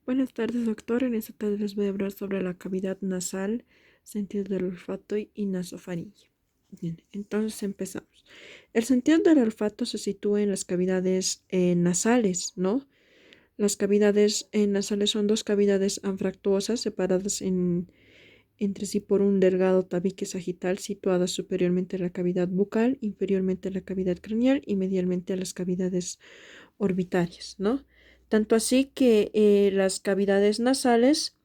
Buenas tardes, doctor. En esta tarde les voy a hablar sobre la cavidad nasal, sentido del olfato y nasofaringe. Bien, entonces empezamos. El sentido del olfato se sitúa en las cavidades nasales, ¿no? Las cavidades nasales son dos cavidades anfractuosas separadas entre sí por un delgado tabique sagital situadas superiormente a la cavidad bucal, inferiormente a la cavidad craneal y medialmente a las cavidades orbitarias, ¿no? Tanto así que las cavidades nasales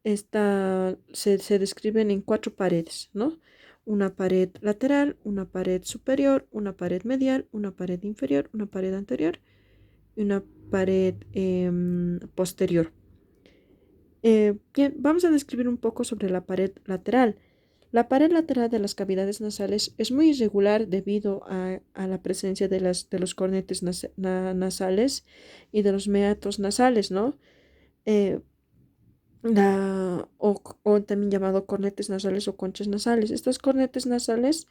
se describen en cuatro paredes, ¿no? Una pared lateral, una pared superior, una pared medial, una pared inferior, una pared anterior y una pared posterior. Bien, vamos a describir un poco sobre la pared lateral. La pared lateral de las cavidades nasales es muy irregular debido a la presencia de los cornetes nasales y de los meatos nasales, ¿no? Eh, o también llamado cornetes nasales o conchas nasales. Estos cornetes nasales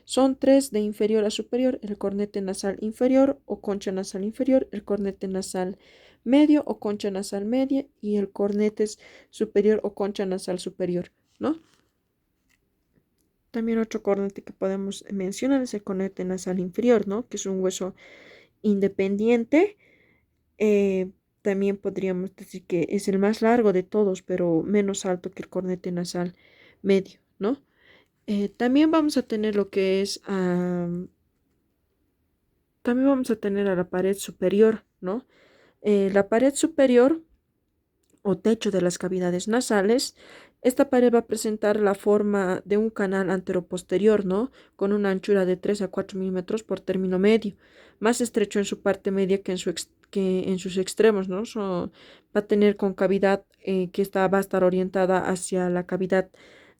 son tres de inferior a superior: el cornete nasal inferior o concha nasal inferior, el cornete nasal medio o concha nasal media y el cornete superior o concha nasal superior, ¿no? También otro cornete que podemos mencionar es el cornete nasal inferior, ¿no? Que es un hueso independiente. Eh, También podríamos decir que es el más largo de todos, pero menos alto que el cornete nasal medio, ¿no? También vamos a tener lo que es, también vamos a tener a la pared superior, ¿no? La pared superior o techo de las cavidades nasales, esta pared va a presentar la forma de un canal anteroposterior, ¿no? Con una anchura de 3 a 4 milímetros por término medio, más estrecho en su parte media que en sus extremos, ¿no? Va a tener concavidad va a estar orientada hacia la cavidad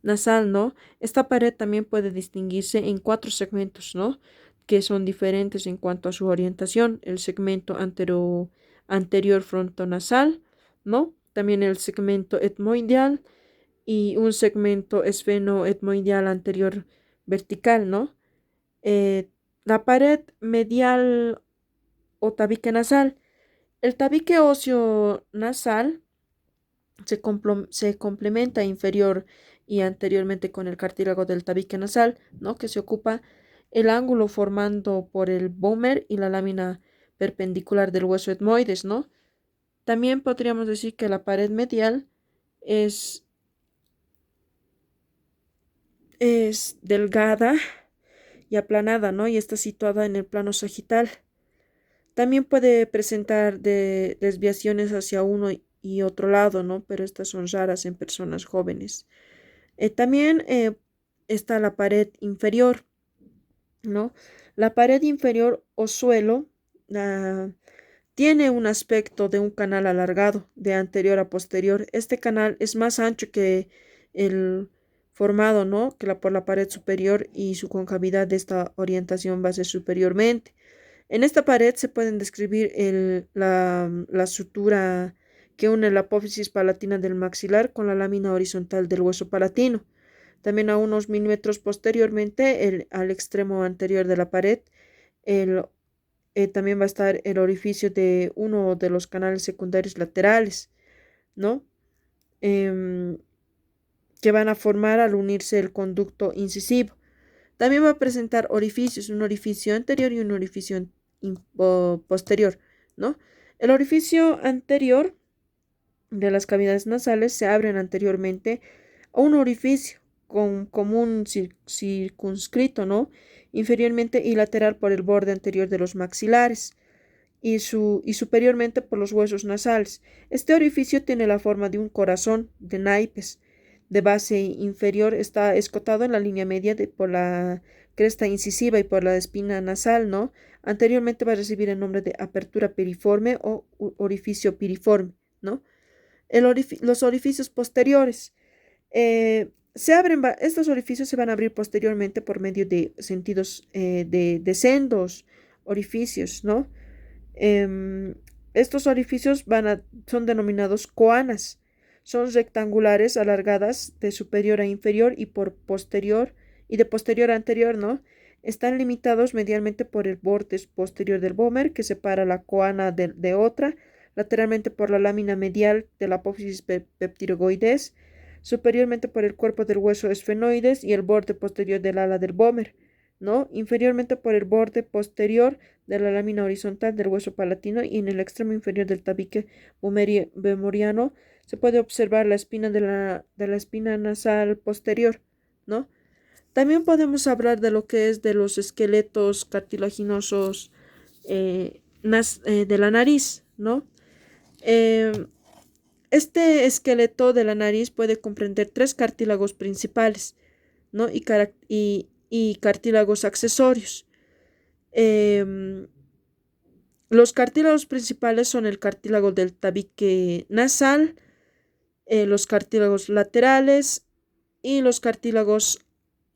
nasal, ¿no? Esta pared también puede distinguirse en cuatro segmentos, ¿no? Que son diferentes en cuanto a su orientación: el segmento anterior frontonasal, ¿no? También el segmento etmoideal y un segmento esfenoetmoideal anterior vertical, ¿no? Eh, la pared medial o tabique nasal. El tabique óseo nasal se complementa inferior y anteriormente con el cartílago del tabique nasal, ¿no? Que se ocupa el ángulo formando por el vómer y la lámina perpendicular del hueso etmoides, ¿no? También podríamos decir que la pared medial es, es delgada y aplanada, ¿no? Y está situada en el plano sagital. También puede presentar desviaciones hacia uno y otro lado, ¿no? Pero estas son raras en personas jóvenes. También está la pared inferior, ¿no? La pared inferior o suelo ah, tiene un aspecto de un canal alargado de anterior a posterior. Este canal es más ancho que el formado, ¿no? Por la pared superior, y su concavidad de esta orientación va a ser superiormente. En esta pared se pueden describir la sutura que une la apófisis palatina del maxilar con la lámina horizontal del hueso palatino. También a unos milímetros posteriormente, al extremo anterior de la pared, el también va a estar el orificio de uno de los canales secundarios laterales, ¿no? Em, que van a formar al unirse el conducto incisivo. También va a presentar orificios, un orificio anterior y un orificio posterior, ¿no? El orificio anterior de las cavidades nasales se abren anteriormente a un orificio como un circunscrito, ¿no? Inferiormente y lateral por el borde anterior de los maxilares y superiormente por los huesos nasales. Este orificio tiene la forma de un corazón de naipes. De base inferior está escotado en la línea media por la cresta incisiva y por la espina nasal, ¿no? Anteriormente va a recibir el nombre de apertura piriforme o orificio piriforme, ¿no? Los orificios posteriores. Estos orificios se van a abrir posteriormente por medio de sentidos de sendos orificios, ¿no? Em, Estos orificios son denominados coanas. Son rectangulares, alargadas de superior a inferior y de posterior a anterior, ¿no? Están limitados medialmente por el borde posterior del vómer que separa la coana de otra. lateralmente por la lámina medial de la apófisis peptidoides, superiormente por el cuerpo del hueso esfenoides y el borde posterior del ala del vómer, ¿no? Inferiormente por el borde posterior de la lámina horizontal del hueso palatino y en el extremo inferior del tabique vemoriano se puede observar la espina de la espina nasal posterior, ¿no? También podemos hablar de lo que es de los esqueletos cartilaginosos de la nariz, ¿no? Este esqueleto de la nariz puede comprender 3 cartílagos principales, ¿no? y cartílagos accesorios. Los cartílagos principales son el cartílago del tabique nasal, los cartílagos laterales y los cartílagos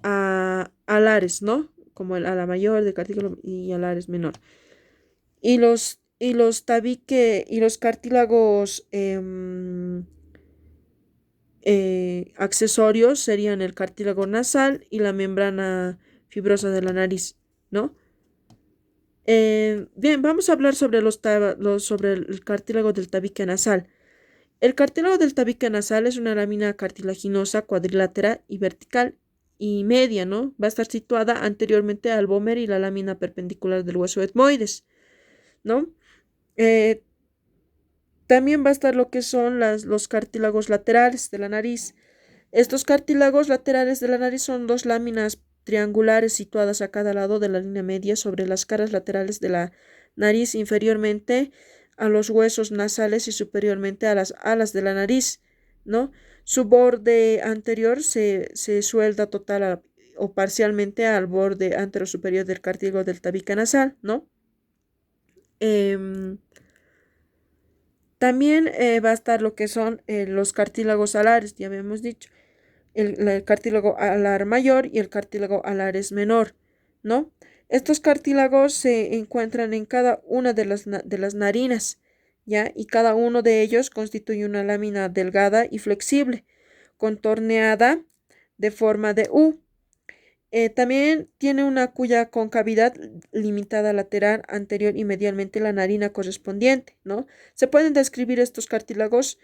alares, ¿no? Como el ala mayor de cartílago y alares menor. Y los cartílagos accesorios serían el cartílago nasal y la membrana fibrosa de la nariz, ¿no? Bien, vamos a hablar sobre sobre el cartílago del tabique nasal. El cartílago del tabique nasal es una lámina cartilaginosa cuadrilátera y vertical y media, ¿no? Va a estar situada anteriormente al vómer y la lámina perpendicular del hueso etmoides, ¿no? También va a estar lo que son los cartílagos laterales de la nariz. Estos cartílagos laterales de la nariz son 2 láminas triangulares situadas a cada lado de la línea media sobre las caras laterales de la nariz, inferiormente a los huesos nasales y superiormente a las alas de la nariz, ¿no? Su borde anterior se suelda total o parcialmente al borde anterosuperior del cartílago del tabique nasal, ¿no? También va a estar lo que son los cartílagos alares, ya habíamos dicho, el cartílago alar mayor y el cartílago alares menor, ¿no? Estos cartílagos se encuentran en cada una de las narinas, ¿ya? Y cada uno de ellos constituye una lámina delgada y flexible, contorneada de forma de U. También tiene una cuya concavidad limitada lateral, anterior y medialmente la narina correspondiente, ¿no? Se pueden describir estos cartílagos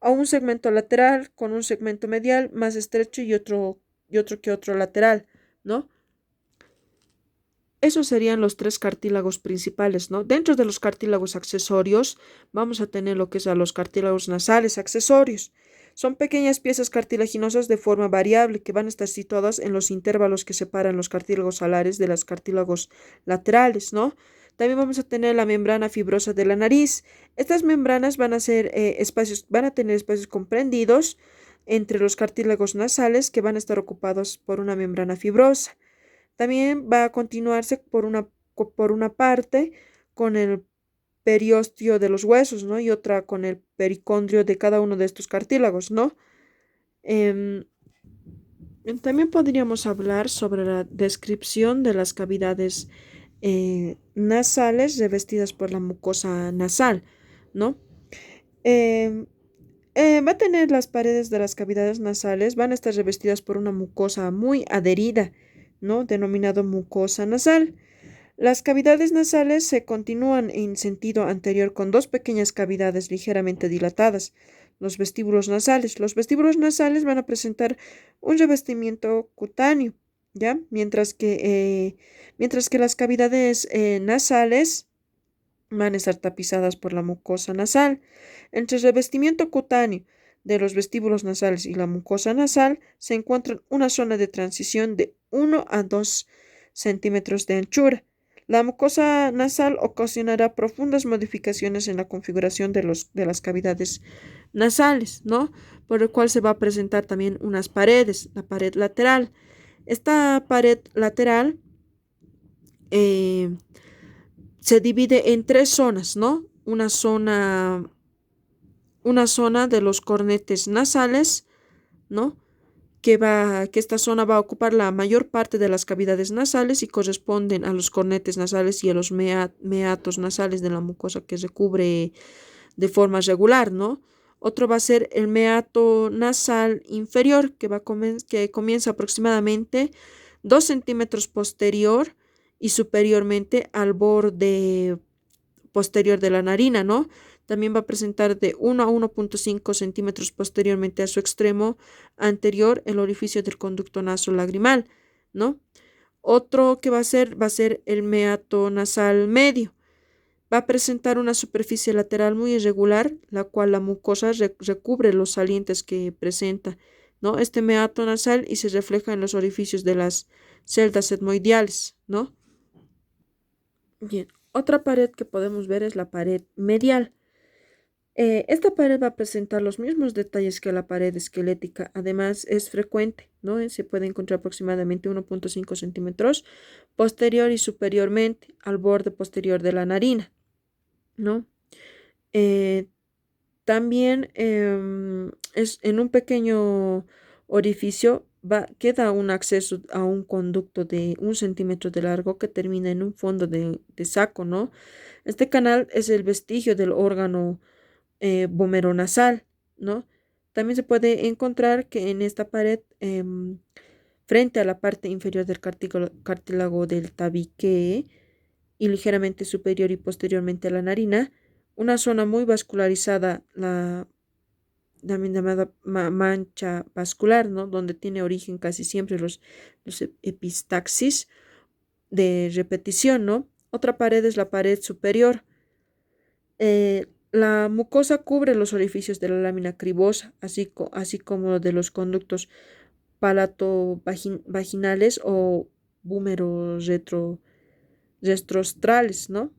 a un segmento lateral con un segmento medial más estrecho y otro que otro lateral, ¿no? Esos serían los 3 cartílagos principales, ¿no? Dentro de los cartílagos accesorios vamos a tener lo que es a los cartílagos nasales accesorios. Son pequeñas piezas cartilaginosas de forma variable que van a estar situadas en los intervalos que separan los cartílagos alares de los cartílagos laterales, ¿no? También vamos a tener la membrana fibrosa de la nariz. Estas membranas van a tener espacios comprendidos entre los cartílagos nasales que van a estar ocupados por una membrana fibrosa. También va a continuarse por una parte con el periósteo de los huesos, ¿no? Y otra con el pericondrio de cada uno de estos cartílagos, ¿no? También podríamos hablar sobre la descripción de las cavidades nasales revestidas por la mucosa nasal, ¿no? Va a tener las paredes de las cavidades nasales, van a estar revestidas por una mucosa muy adherida, ¿no? Denominado mucosa nasal. Las cavidades nasales se continúan en sentido anterior con 2 pequeñas cavidades ligeramente dilatadas, los vestíbulos nasales. Los vestíbulos nasales van a presentar un revestimiento cutáneo, ¿ya? Mientras que las cavidades nasales van a estar tapizadas por la mucosa nasal. Entre el revestimiento cutáneo de los vestíbulos nasales y la mucosa nasal se encuentra una zona de transición de 1 a 2 centímetros de anchura. La mucosa nasal ocasionará profundas modificaciones en la configuración de las cavidades nasales, ¿no? Por el cual se va a presentar también unas paredes, la pared lateral. Esta pared lateral se divide en 3 zonas, ¿no? Una zona de los cornetes nasales, ¿no? Que esta zona va a ocupar la mayor parte de las cavidades nasales y corresponden a los cornetes nasales y a los meatos nasales de la mucosa que se cubre de forma regular, ¿no? Otro va a ser el meato nasal inferior, que comienza aproximadamente 2 centímetros posterior y superiormente al borde posterior de la narina, ¿no? También va a presentar de 1 a 1.5 centímetros posteriormente a su extremo anterior el orificio del conducto nasolagrimal, ¿no? Otro que va a ser el meato nasal medio. Va a presentar una superficie lateral muy irregular, la cual la mucosa recubre los salientes que presenta, ¿no? Este meato nasal y se refleja en los orificios de las celdas etmoideales, ¿no? Bien, otra pared que podemos ver es la pared medial. Esta pared va a presentar los mismos detalles que la pared esquelética, además es frecuente, ¿no? Se puede encontrar aproximadamente 1.5 centímetros posterior y superiormente al borde posterior de la narina, ¿no? Eh, También es en un pequeño orificio queda un acceso a un conducto de 1 centímetro de largo que termina en un fondo de saco, ¿no? Este canal es el vestigio del órgano vomeronasal, ¿no? También se puede encontrar que en esta pared, frente a la parte inferior del cartílago del tabique y ligeramente superior y posteriormente a la narina, una zona muy vascularizada, la también llamada mancha vascular, ¿no? Donde tiene origen casi siempre los epistaxis de repetición, ¿no? Otra pared es la pared superior. La mucosa cubre los orificios de la lámina cribosa, así como de los conductos palato-vaginales o búmeros retrostrales, ¿no?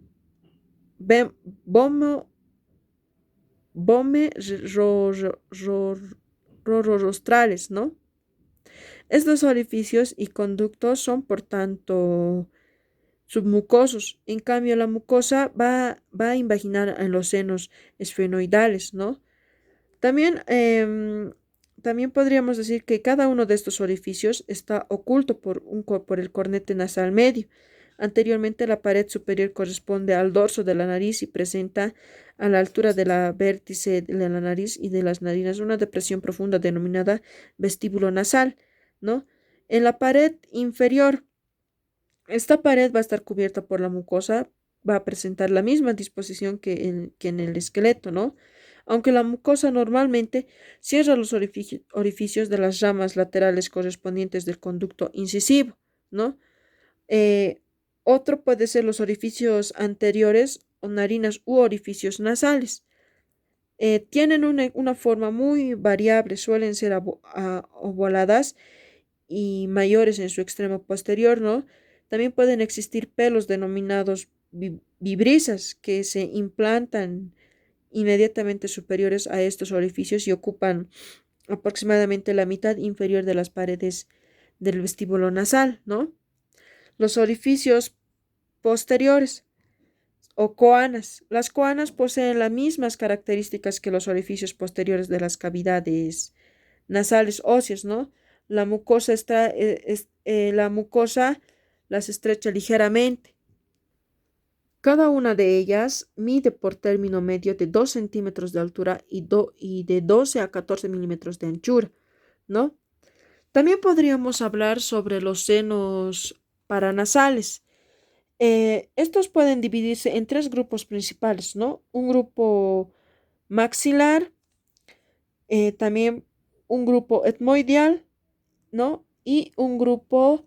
Bem- Bomo, bome rorostrales, ¿no? Estos orificios y conductos son, por tanto, submucosos. En cambio, la mucosa va a invaginar en los senos esfenoidales, ¿no? También, también podríamos decir que cada uno de estos orificios está oculto por el cornete nasal medio. Anteriormente, la pared superior corresponde al dorso de la nariz y presenta a la altura de la vértice de la nariz y de las narinas una depresión profunda denominada vestíbulo nasal, ¿no? En la pared inferior, esta pared va a estar cubierta por la mucosa, va a presentar la misma disposición que en el esqueleto, ¿no? Aunque la mucosa normalmente cierra los orificios de las ramas laterales correspondientes del conducto incisivo, ¿no? Eh, Otro puede ser los orificios anteriores o narinas u orificios nasales. Tienen una forma muy variable, suelen ser ovaladas y mayores en su extremo posterior, ¿no? También pueden existir pelos denominados vibrisas que se implantan inmediatamente superiores a estos orificios y ocupan aproximadamente la mitad inferior de las paredes del vestíbulo nasal, ¿no? Los orificios posteriores o coanas. Las coanas poseen las mismas características que los orificios posteriores de las cavidades nasales óseas, ¿no? La mucosa las estrecha ligeramente. Cada una de ellas mide por término medio de 2 centímetros de altura y de 12 a 14 milímetros de anchura, ¿no? También podríamos hablar sobre los senos paranasales. Estos pueden dividirse en tres grupos principales, ¿no? Un grupo maxilar, también un grupo etmoideal, ¿no? Y un grupo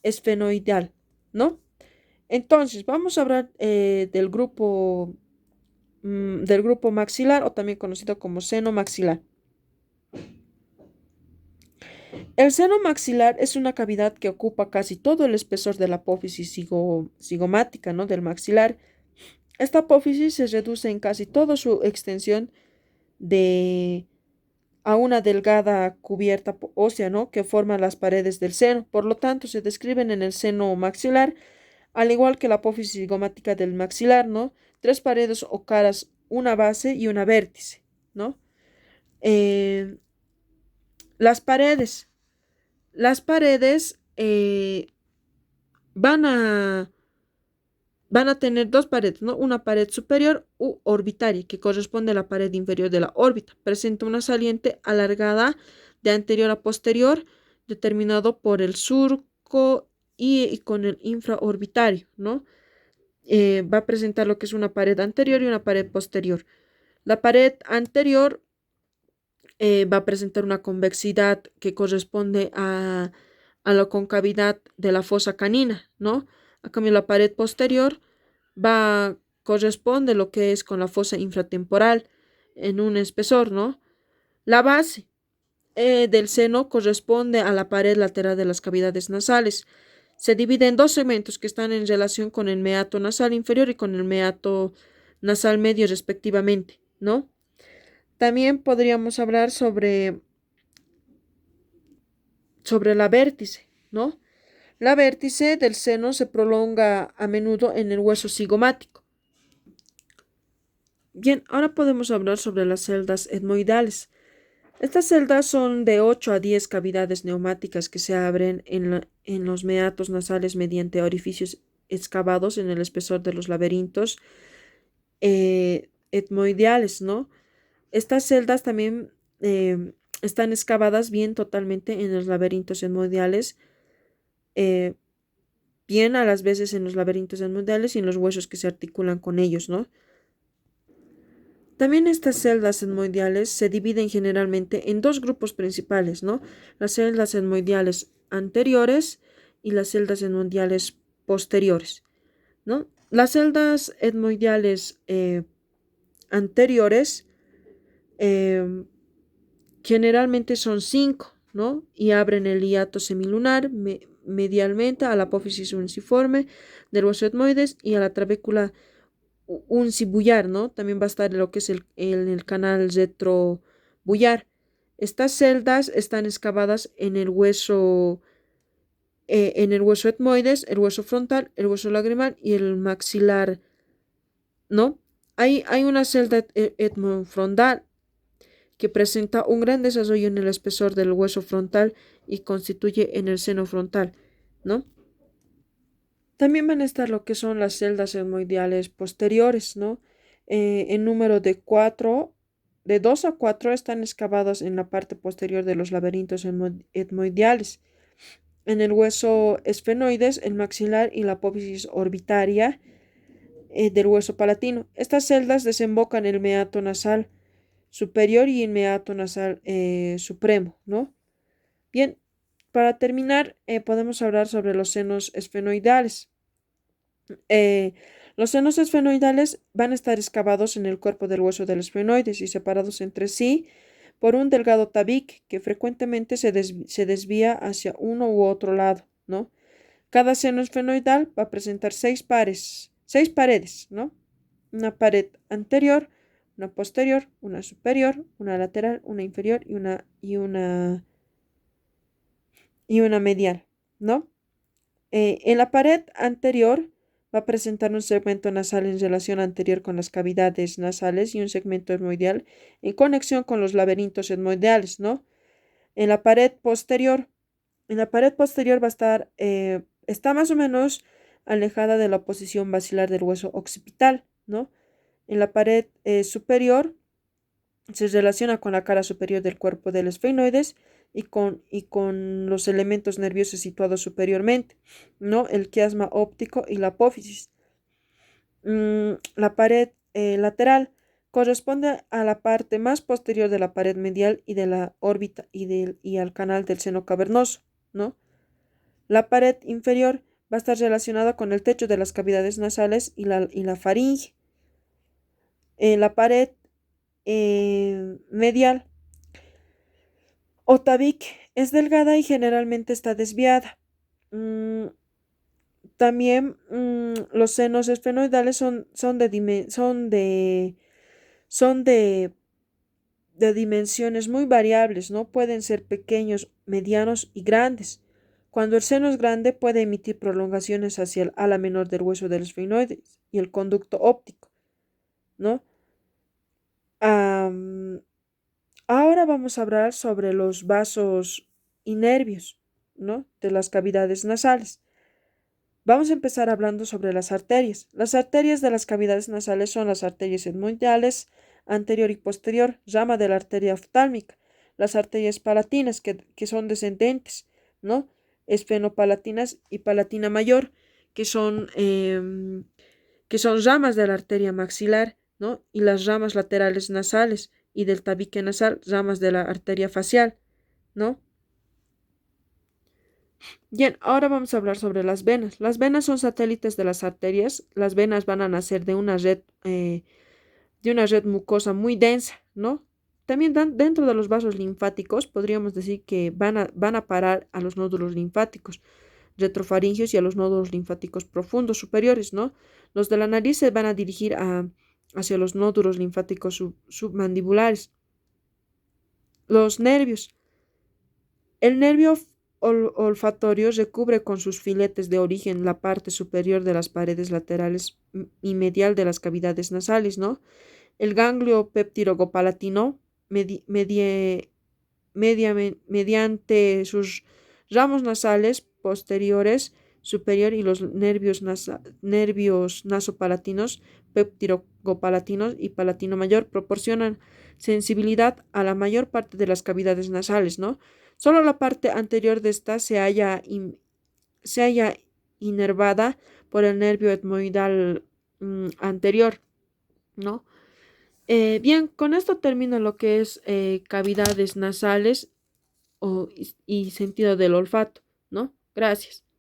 esfenoidal, ¿no? Entonces, vamos a hablar del grupo maxilar o también conocido como seno maxilar. El seno maxilar es una cavidad que ocupa casi todo el espesor de la apófisis cigomática, ¿no? Del maxilar. Esta apófisis se reduce en casi toda su extensión de a una delgada cubierta ósea, ¿no? Que forma las paredes del seno. Por lo tanto, se describen en el seno maxilar, al igual que la apófisis cigomática del maxilar, ¿no? Tres paredes o caras, una base y una vértice, ¿no? Eh, las paredes. Las paredes van a, van a tener dos paredes, ¿no? Una pared superior u orbitaria, que corresponde a la pared inferior de la órbita. Presenta una saliente alargada de anterior a posterior, determinado por el surco y con el infraorbitario, ¿no? Va a presentar lo que es una pared anterior y una pared posterior. La pared anterior va a presentar una convexidad que corresponde a la concavidad de la fosa canina, ¿no? A cambio, la pared posterior corresponde lo que es con la fosa infratemporal en un espesor, ¿no? La base del seno corresponde a la pared lateral de las cavidades nasales. Se divide en dos segmentos que están en relación con el meato nasal inferior y con el meato nasal medio respectivamente, ¿no? También podríamos hablar sobre la vértice, ¿no? La vértice del seno se prolonga a menudo en el hueso cigomático. Bien, ahora podemos hablar sobre las celdas etmoidales. Estas celdas son de 8 a 10 cavidades neumáticas que se abren en los meatos nasales mediante orificios excavados en el espesor de los laberintos etmoideales, ¿no? Estas celdas también están excavadas bien totalmente en los laberintos etmoideales, eh, bien a las veces en los laberintos etmoideales y en los huesos que se articulan con ellos, ¿no? También estas celdas etmoideales se dividen generalmente en dos grupos principales, ¿no? Las celdas etmoideales anteriores y las celdas etmoideales posteriores, ¿no? Las celdas etmoideales anteriores eh, generalmente son 5, ¿no? Y abren el hiato semilunar medialmente a la apófisis unciforme del hueso etmoides y a la trabécula uncibullar, ¿no? También va a estar lo que es el canal retrobullar. Estas celdas están excavadas en el hueso etmoides, el hueso frontal, el hueso lagrimal y el maxilar, ¿no? Hay una celda etmofrontal que presenta un gran desarrollo en el espesor del hueso frontal y constituye en el seno frontal, ¿no? También van a estar lo que son las celdas etmoideales posteriores, ¿no? En número de 4, de 2 a 4 están excavadas en la parte posterior de los laberintos etmoideales. En el hueso esfenoides, el maxilar y la apófisis orbitaria del hueso palatino. Estas celdas desembocan en el meato nasal superior y el meato nasal supremo, ¿no? Bien, para terminar, podemos hablar sobre los senos esfenoidales. Los senos esfenoidales van a estar excavados en el cuerpo del hueso del esfenoides y separados entre sí por un delgado tabique que frecuentemente se desvía hacia uno u otro lado, ¿no? Cada seno esfenoidal va a presentar seis paredes, ¿no? Una pared anterior, una posterior, una superior, una lateral, una inferior y una medial, ¿no? En la pared anterior va a presentar un segmento nasal en relación anterior con las cavidades nasales y un segmento etmoideal en conexión con los laberintos etmoideales, ¿no? En la pared posterior, va a estar, está más o menos alejada de la posición basilar del hueso occipital, ¿no? En la pared superior se relaciona con la cara superior del cuerpo del esfenoides y con los elementos nerviosos situados superiormente, ¿no? El quiasma óptico y la apófisis. La pared lateral corresponde a la parte más posterior de la pared medial y de la órbita y al canal del seno cavernoso, ¿no? La pared inferior va a estar relacionada con el techo de las cavidades nasales y la faringe. La pared medial o tabique es delgada y generalmente está desviada. También los senos esfenoidales son de dimensiones muy variables, ¿no? Pueden ser pequeños, medianos y grandes. Cuando el seno es grande, puede emitir prolongaciones hacia el ala menor del hueso del esfenoide y el conducto óptico, ¿no? Ahora vamos a hablar sobre los vasos y nervios, ¿no? De las cavidades nasales. Vamos a empezar hablando sobre las arterias. Las arterias de las cavidades nasales son las arterias etmoideales, anterior y posterior, rama de la arteria oftálmica. Las arterias palatinas, que son descendentes, ¿no? Esfenopalatinas y palatina mayor, que son ramas de la arteria maxilar, ¿no? Y las ramas laterales nasales y del tabique nasal, ramas de la arteria facial, ¿no? Bien, ahora vamos a hablar sobre las venas. Las venas son satélites de las arterias. Las venas van a nacer de una red mucosa muy densa, ¿no? También dentro de los vasos linfáticos podríamos decir que van a parar a los nódulos linfáticos retrofaringios y a los nódulos linfáticos profundos superiores, ¿no? Los de la nariz se van a dirigir hacia los nódulos linfáticos submandibulares. Los nervios. El nervio olfatorio recubre con sus filetes de origen la parte superior de las paredes laterales y medial de las cavidades nasales, ¿no? El ganglio péptido-gopalatino, mediante sus ramos nasales posteriores, superior y los nervios nasopalatinos, péptido-gopalatinos y palatino mayor, proporcionan sensibilidad a la mayor parte de las cavidades nasales, ¿no? Solo la parte anterior de esta se halla inervada por el nervio etmoidal anterior, ¿no? Bien, con esto termino lo que es cavidades nasales y sentido del olfato, ¿no? Gracias.